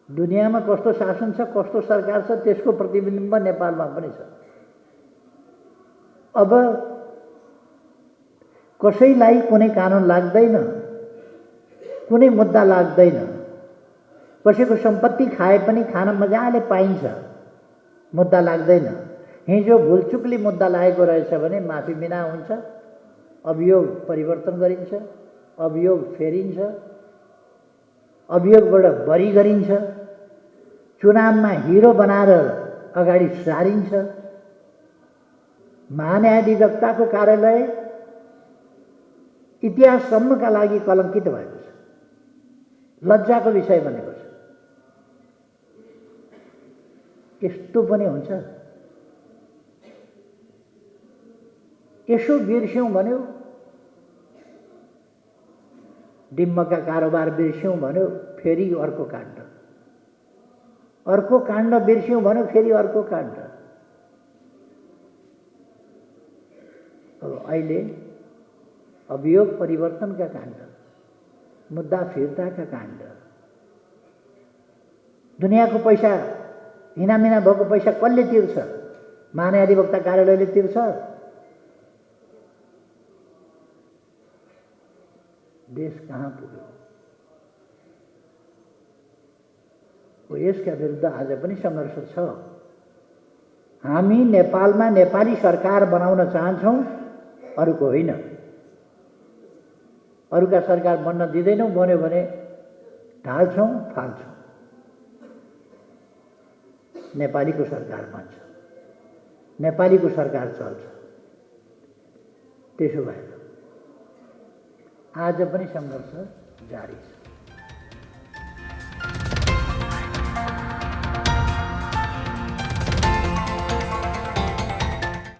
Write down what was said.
दुनियाँमा कस्तो शासन छ, कस्तो सरकार छ, त्यसको प्रतिबिम्ब नेपालमा पनि छ। अब कसैलाई कुनै कानुन लाग्दैन, कुनै मुद्दा लाग्दैन, कसैको सम्पत्ति खाए पनि खान मजाले पाइन्छ, मुद्दा लाग्दैन। हिजो भुलचुकले मुद्दा लागेको रहेछ भने माफी बिना हुन्छ, अभियोग परिवर्तन गरिन्छ, अभियोग फेरिन्छ, अभियोगबाट बरी गरिन्छ, चुनावमा हिरो बनाएर अगाडि सारिन्छ। महान्यायाधिवक्ताको कार्यालय इतिहाससम्मका लागि कलङ्कित भएको छ, लज्जाको विषय बनेको छ। यस्तो पनि हुन्छ? यसो बिर्स्यौँ भन्यो, डिम्बका कारोबार बिर्स्यौँ भन्यो, फेरि अर्को काण्ड, अर्को काण्ड बिर्स्यौँ भन्यो, फेरि अर्को काण्ड। अब अहिले अभियोग परिवर्तनका काण्ड, मुद्दा फिर्ताका काण्ड, दुनियाँको पैसा हिनामिना भएको पैसा कसले तिर्छ? महान्यायाधिवक्ता कार्यालयले तिर्छ? देश कहाँ पुग्यो? यसका विरुद्ध आज पनि सङ्घर्ष छ। हामी नेपालमा नेपाली सरकार बनाउन चाहन्छौँ, अरूको होइन। अरूका सरकार बन्न दिँदैनौँ, बन्यो भने ढाल्छौँ, फाल्छौँ। नेपालीको सरकार बन्छ, नेपालीको सरकार चल्छ। त्यसो भएर आज पनि सङ्घर्ष जारी छ।